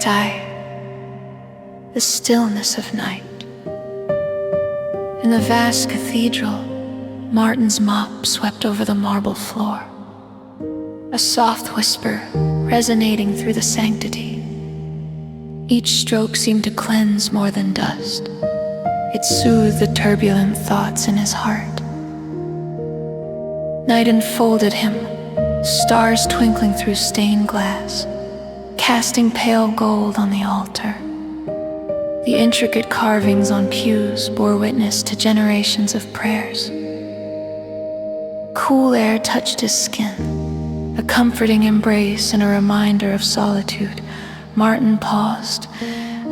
cacti, the stillness of night. In the vast cathedral, Martin's mop swept over the marble floor, a soft whisper resonating through the sanctity. Each stroke seemed to cleanse more than dust. It soothed the turbulent thoughts in his heart. Night enfolded him, stars twinkling through stained glass, casting pale gold on the altar. The intricate carvings on pews bore witness to generations of prayers. Cool air touched his skin, a comforting embrace and a reminder of solitude. Martin paused,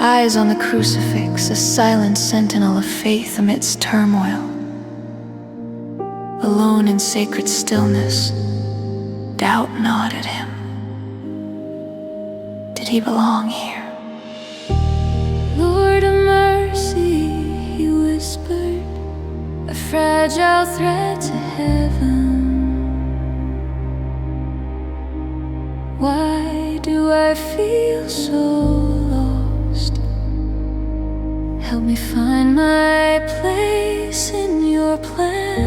eyes on the crucifix, a silent sentinel of faith amidst turmoil. Alone in sacred stillness, doubt gnawed at him. Did he belong here? Lord of mercy, he whispered, a fragile thread to heaven. Why do I feel so lost? Help me find my place in your plan.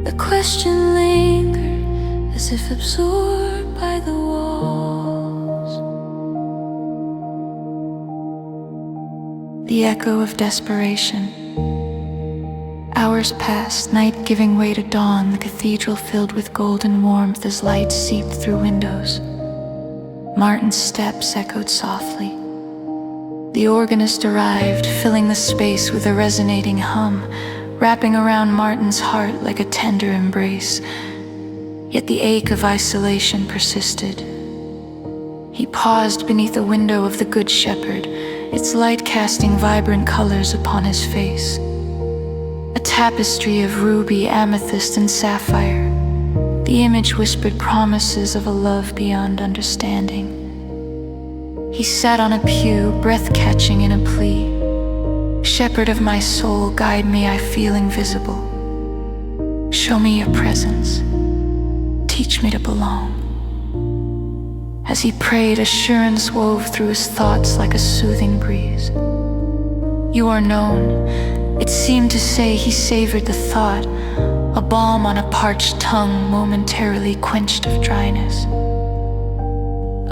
The question lingered as if absorbed by the walls. The echo of desperation. Hours passed, night giving way to dawn, the cathedral filled with golden warmth as light seeped through windows. Martin's steps echoed softly. The organist arrived, filling the space with a resonating hum, wrapping around Martin's heart like a tender embrace. Yet the ache of isolation persisted. He paused beneath the window of the Good Shepherd, its light casting vibrant colors upon his face. A tapestry of ruby, amethyst, and sapphire. The image whispered promises of a love beyond understanding. He sat on a pew, breath-catching in a plea. Shepherd of my soul, guide me, I feel invisible. Show me your presence. Teach me to belong. As he prayed, assurance wove through his thoughts like a soothing breeze. You are known. It seemed to say he savored the thought, a balm on a parched tongue momentarily quenched of dryness.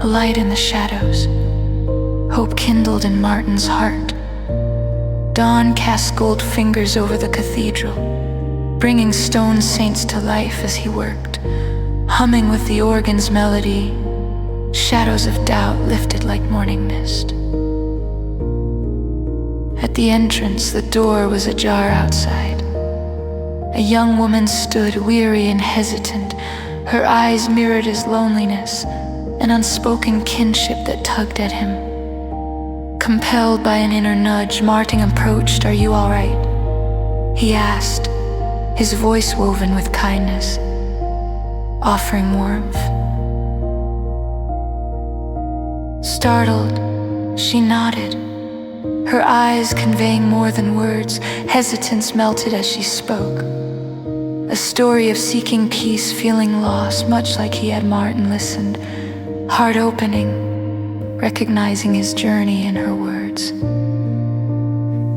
A light in the shadows, hope kindled in Martin's heart. Dawn cast gold fingers over the cathedral, bringing stone saints to life as he worked, humming with the organ's melody. Shadows of doubt lifted like morning mist. At the entrance, the door was ajar outside. A young woman stood, weary and hesitant. Her eyes mirrored his loneliness, an unspoken kinship that tugged at him. Compelled by an inner nudge, Martin approached. Are you all right? He asked, his voice woven with kindness, offering warmth. Startled, she nodded, her eyes conveying more than words. Hesitance melted as she spoke. A story of seeking peace, feeling lost, much like he had. Martin listened, heart opening, recognizing his journey in her words.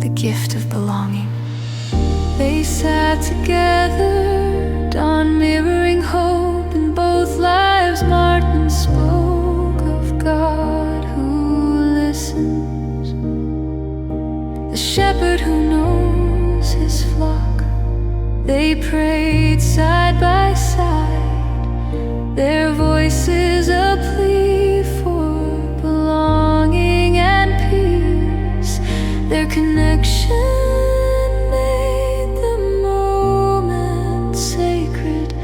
The gift of belonging. They sat together, dawn mirroring hope in both lives. Martin spoke of God who listens, the shepherd who knows his flock. They prayed side by side, their voices a plea for belonging and peace. Their connection made the moment sacred,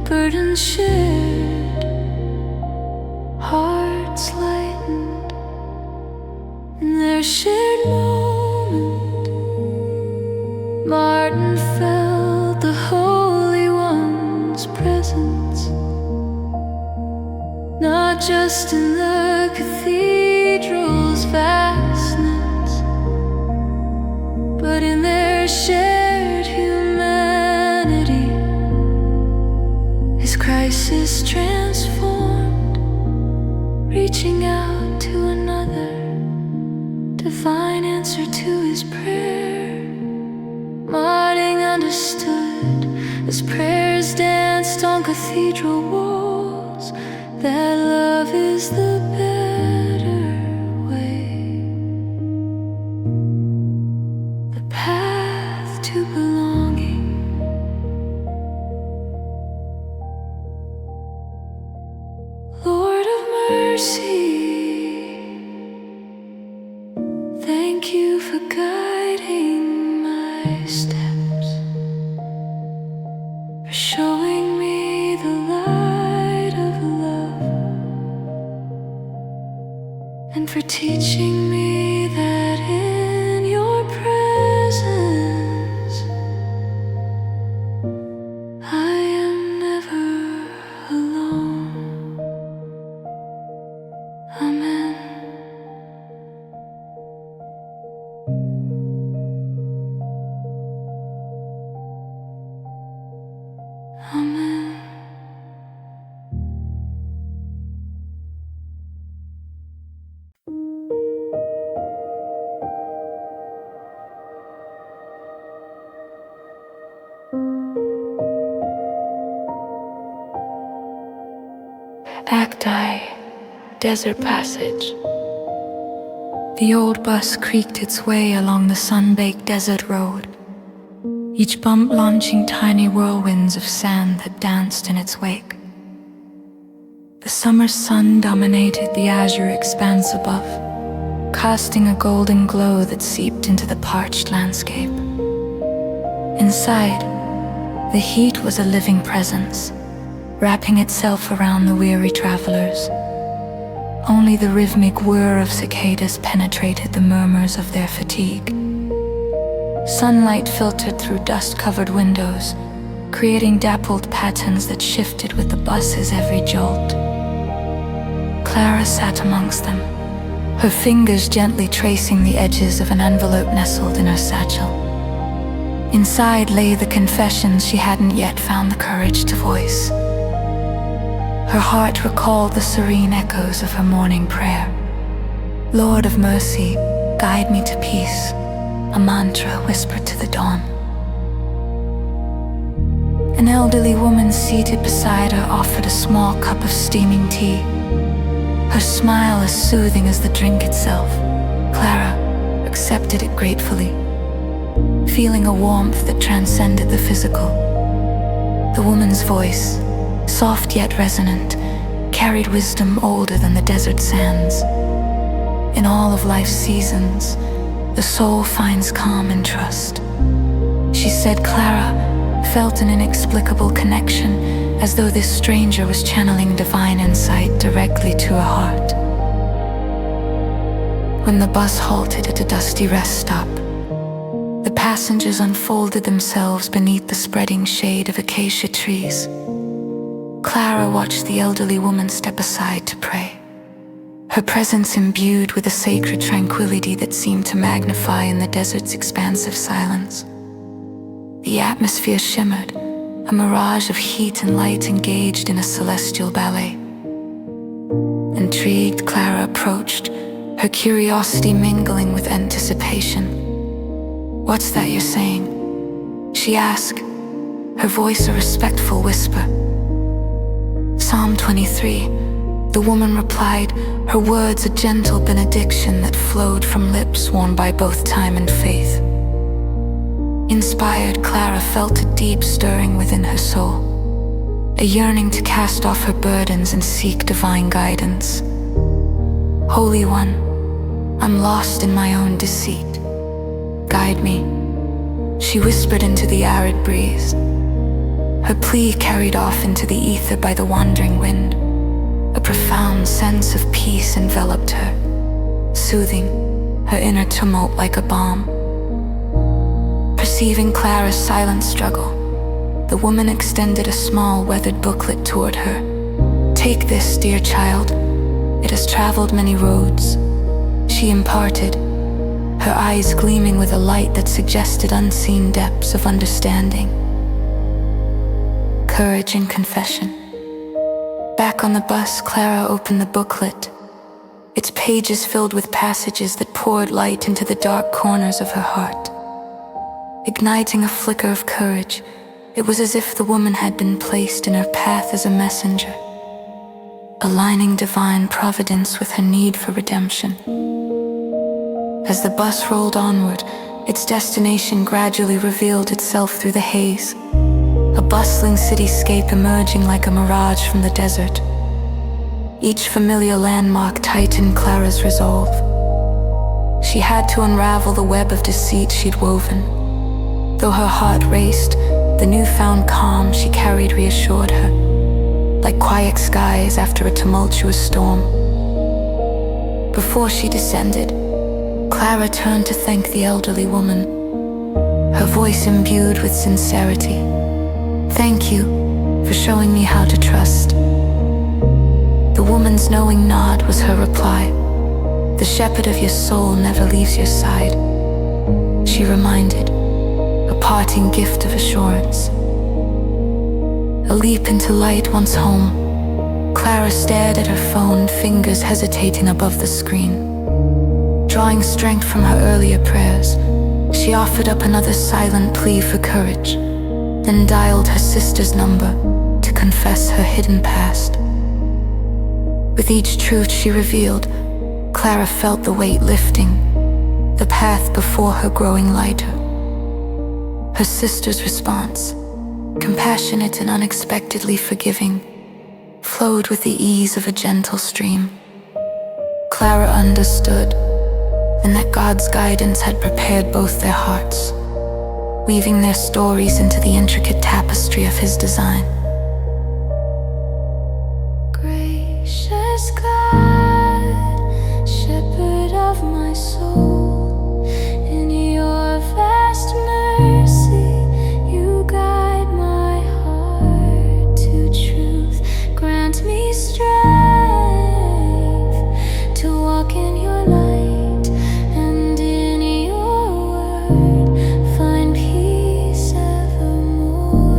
burdens shared, hearts lightened. In their shared moment, Martin felt the Holy One's presence, not just in the cathedral's vastness, but in their shared humanity. His crisis transformed, reaching out his prayer. Martin understood as prayers danced on cathedral walls that love is the better way, the path to belonging. Lord of mercy, thank you for guiding my steps, for showing me the light of love, and for teaching me that in your presence I am never alone. Amen. Amen. Act I, Desert Passage. The old bus creaked its way along the sun-baked desert road, each bump launching tiny whirlwinds of sand that danced in its wake. The summer sun dominated the azure expanse above, casting a golden glow that seeped into the parched landscape. Inside, the heat was a living presence, wrapping itself around the weary travelers. Only the rhythmic whir of cicadas penetrated the murmurs of their fatigue. Sunlight filtered through dust-covered windows, creating dappled patterns that shifted with the bus's every jolt. Clara sat amongst them, her fingers gently tracing the edges of an envelope nestled in her satchel. Inside lay the confessions she hadn't yet found the courage to voice. Her heart recalled the serene echoes of her morning prayer. Lord of mercy, guide me to peace, a mantra whispered to the dawn. An elderly woman seated beside her offered a small cup of steaming tea, her smile as soothing as the drink itself. Clara accepted it gratefully, feeling a warmth that transcended the physical. The woman's voice, soft yet resonant, carried wisdom older than the desert sands. In all of life's seasons, the soul finds calm and trust. She said Clara felt an inexplicable connection, as though this stranger was channeling divine insight directly to her heart. When the bus halted at a dusty rest stop, the passengers unfolded themselves beneath the spreading shade of acacia trees. Clara watched the elderly woman step aside to pray, her presence imbued with a sacred tranquility that seemed to magnify in the desert's expansive silence. The atmosphere shimmered, a mirage of heat and light engaged in a celestial ballet. Intrigued, Clara approached, her curiosity mingling with anticipation. "What's that you're saying?" she asked, her voice a respectful whisper. "Psalm 23, the woman replied, her words a gentle benediction that flowed from lips worn by both time and faith. Inspired, Clara felt a deep stirring within her soul, a yearning to cast off her burdens and seek divine guidance. "Holy One, I'm lost in my own deceit. Guide me," she whispered into the arid breeze. Her plea carried off into the ether by the wandering wind. A profound sense of peace enveloped her, soothing her inner tumult like a balm. Perceiving Clara's silent struggle, the woman extended a small weathered booklet toward her. "Take this, dear child. It has traveled many roads," she imparted, her eyes gleaming with a light that suggested unseen depths of understanding. Courage and confession. Back on the bus, Clara opened the booklet, its pages filled with passages that poured light into the dark corners of her heart. Igniting a flicker of courage, it was as if the woman had been placed in her path as a messenger, aligning divine providence with her need for redemption. As the bus rolled onward, its destination gradually revealed itself through the haze, a bustling cityscape emerging like a mirage from the desert. Each familiar landmark tightened Clara's resolve. She had to unravel the web of deceit she'd woven. Though her heart raced, the newfound calm she carried reassured her, like quiet skies after a tumultuous storm. Before she descended, Clara turned to thank the elderly woman, her voice imbued with sincerity. "Thank you for showing me how to trust." The woman's knowing nod was her reply. "The shepherd of your soul never leaves your side," she reminded, a parting gift of assurance. A leap into light once home, Clara stared at her phone, fingers hesitating above the screen. Drawing strength from her earlier prayers, she offered up another silent plea for courage, then dialed her sister's number to confess her hidden past. With each truth she revealed, Clara felt the weight lifting, the path before her growing lighter. Her sister's response, compassionate and unexpectedly forgiving, flowed with the ease of a gentle stream. Clara understood, and that God's guidance had prepared both their hearts, weaving their stories into the intricate tapestry of His design. Gracious God, shepherd of my soul, in your vast mercy, you guide my heart to truth. Grant me strength to walk in your light, and in your word find peace evermore.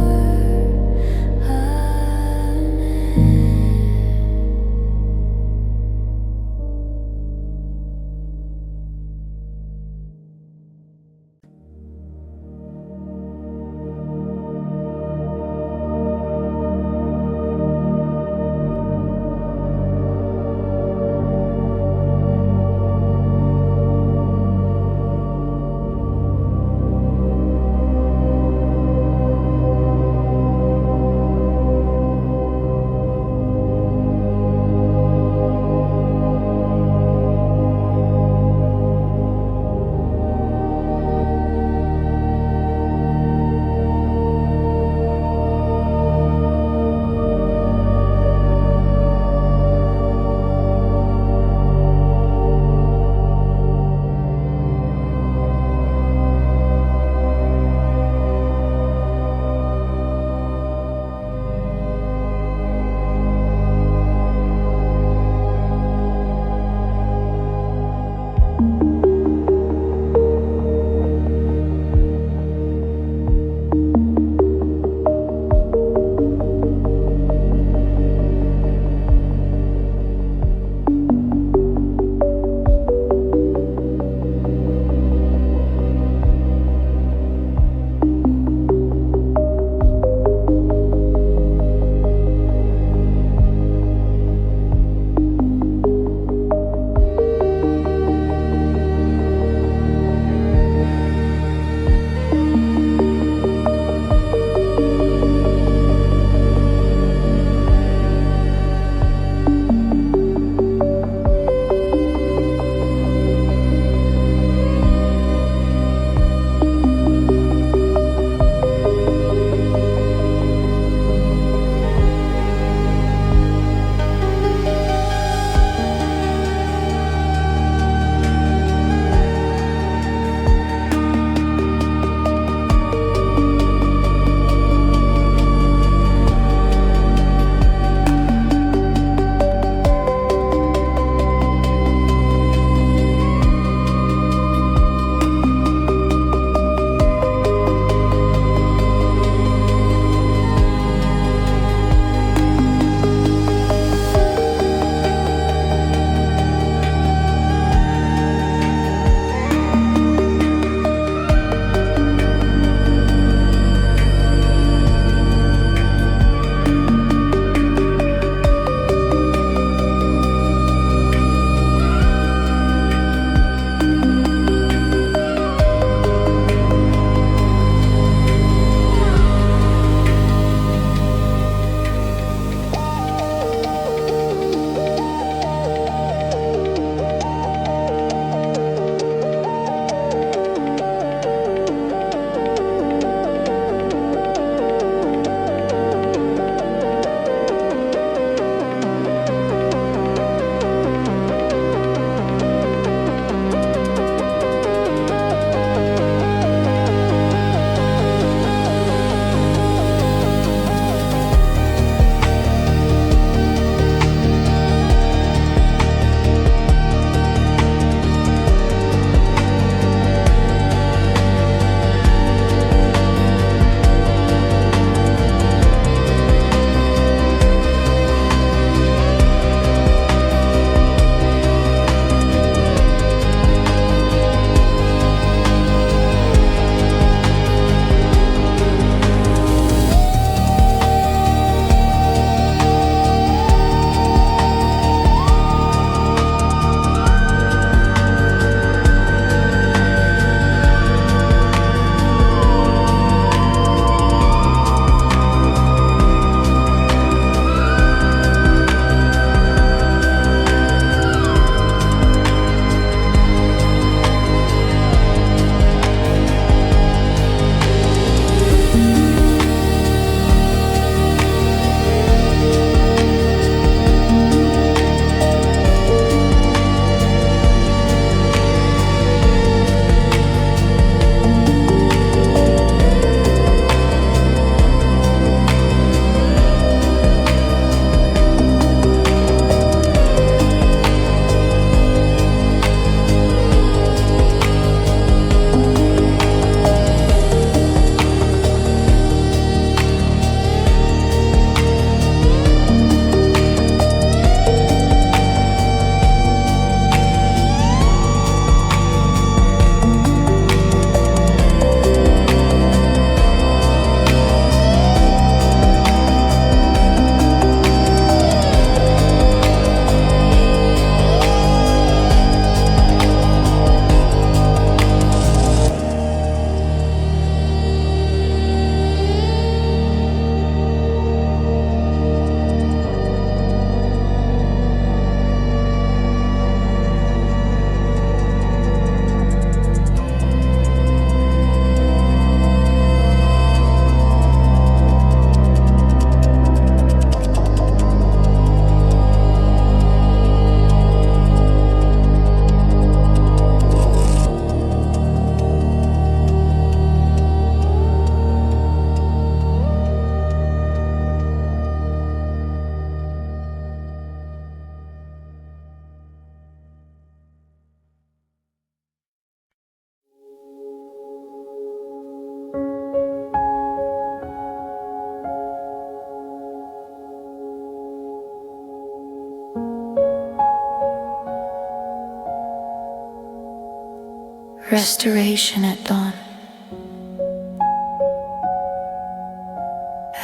Restoration at dawn.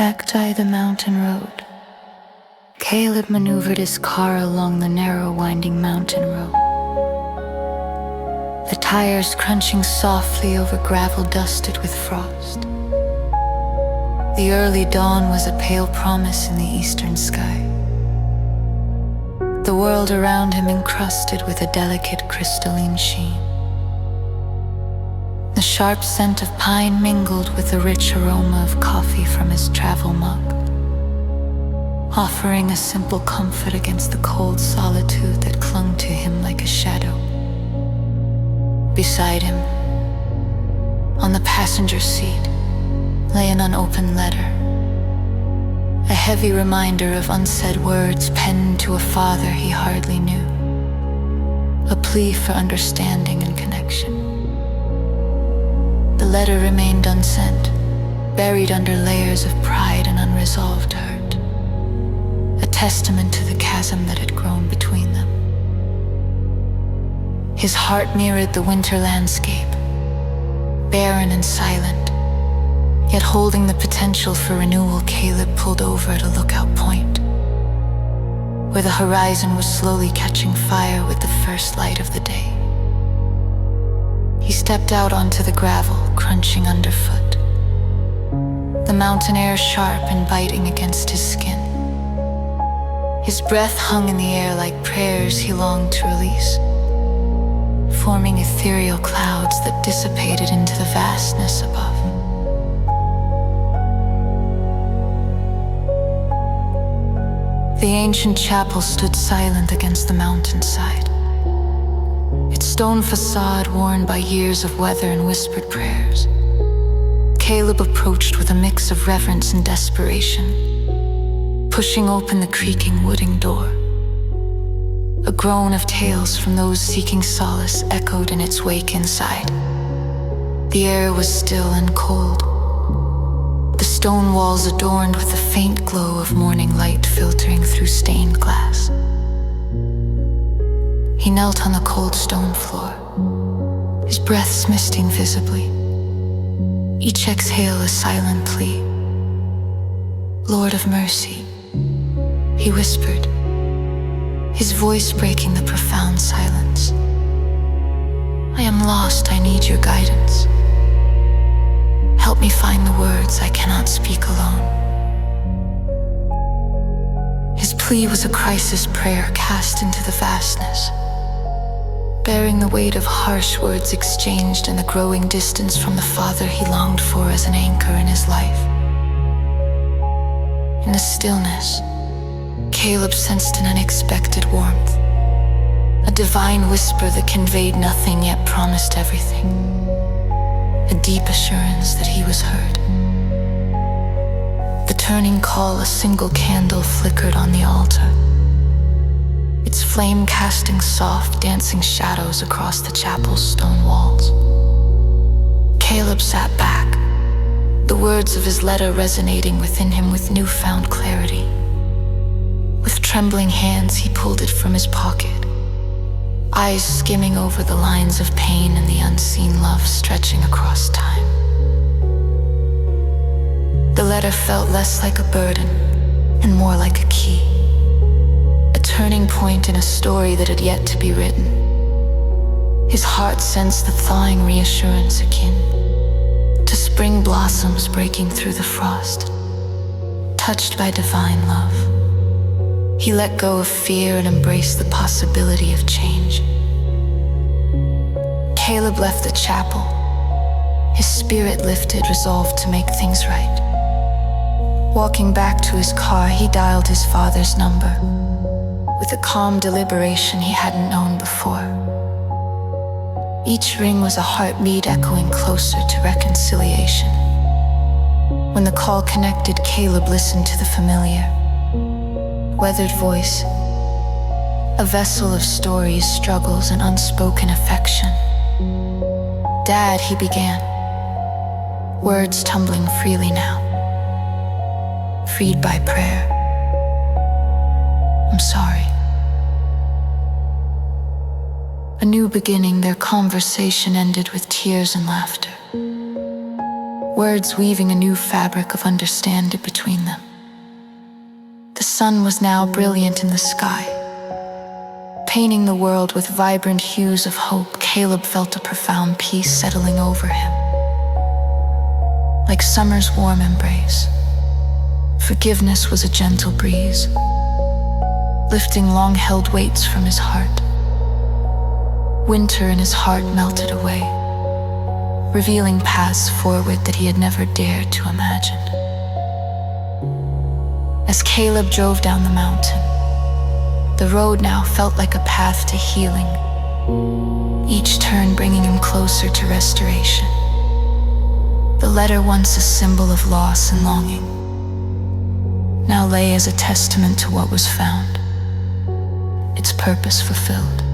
Acti the mountain road. Caleb maneuvered his car along the narrow winding mountain road. The tires crunching softly over gravel dusted with frost. The early dawn was a pale promise in the eastern sky. The world around him encrusted with a delicate crystalline sheen. The sharp scent of pine mingled with the rich aroma of coffee from his travel mug, offering a simple comfort against the cold solitude that clung to him like a shadow. Beside him, on the passenger seat, lay an unopened letter, a heavy reminder of unsaid words penned to a father he hardly knew, a plea for understanding and connection. The letter remained unsent, buried under layers of pride and unresolved hurt, a testament to the chasm that had grown between them. His heart mirrored the winter landscape, barren and silent, yet holding the potential for renewal. Caleb pulled over at a lookout point, where the horizon was slowly catching fire with the first light of the day. He stepped out onto the gravel, crunching underfoot, the mountain air sharp and biting against his skin. His breath hung in the air like prayers he longed to release, forming ethereal clouds that dissipated into the vastness above. The ancient chapel stood silent against the mountainside, its stone facade worn by years of weather and whispered prayers. Caleb approached with a mix of reverence and desperation, pushing open the creaking wooden door. A groan of tales from those seeking solace echoed in its wake inside. The air was still and cold, the stone walls adorned with the faint glow of morning light filtering through stained glass. He knelt on the cold stone floor, his breaths misting visibly, each exhale a silent plea. "Lord of mercy," he whispered, his voice breaking the profound silence. "I am lost, I need your guidance. Help me find the words I cannot speak alone." His plea was a crisis prayer cast into the vastness, bearing the weight of harsh words exchanged in the growing distance from the father he longed for as an anchor in his life. In the stillness, Caleb sensed an unexpected warmth, a divine whisper that conveyed nothing yet promised everything, a deep assurance that he was heard. The turning call, a single candle flickered on the altar, its flame casting soft, dancing shadows across the chapel's stone walls. Caleb sat back, the words of his letter resonating within him with newfound clarity. With trembling hands, he pulled it from his pocket, eyes skimming over the lines of pain and the unseen love stretching across time. The letter felt less like a burden and more like a key, a turning point in a story that had yet to be written. His heart sensed the thawing reassurance akin to spring blossoms breaking through the frost, touched by divine love. He let go of fear and embraced the possibility of change. Caleb left the chapel, his spirit lifted, resolved to make things right. Walking back to his car, he dialed his father's number with a calm deliberation he hadn't known before. Each ring was a heartbeat echoing closer to reconciliation. When the call connected, Caleb listened to the familiar, weathered voice, a vessel of stories, struggles, and unspoken affection. "Dad," he began, words tumbling freely now, freed by prayer. "I'm sorry. A new beginning, their conversation ended with tears and laughter, words weaving a new fabric of understanding between them. The sun was now brilliant in the sky, painting the world with vibrant hues of hope. Caleb felt a profound peace settling over him. Like summer's warm embrace, forgiveness was a gentle breeze, lifting long-held weights from his heart. Winter in his heart melted away, revealing paths forward that he had never dared to imagine. As Caleb drove down the mountain, the road now felt like a path to healing, each turn bringing him closer to restoration. The letter, once a symbol of loss and longing, now lay as a testament to what was found, its purpose fulfilled.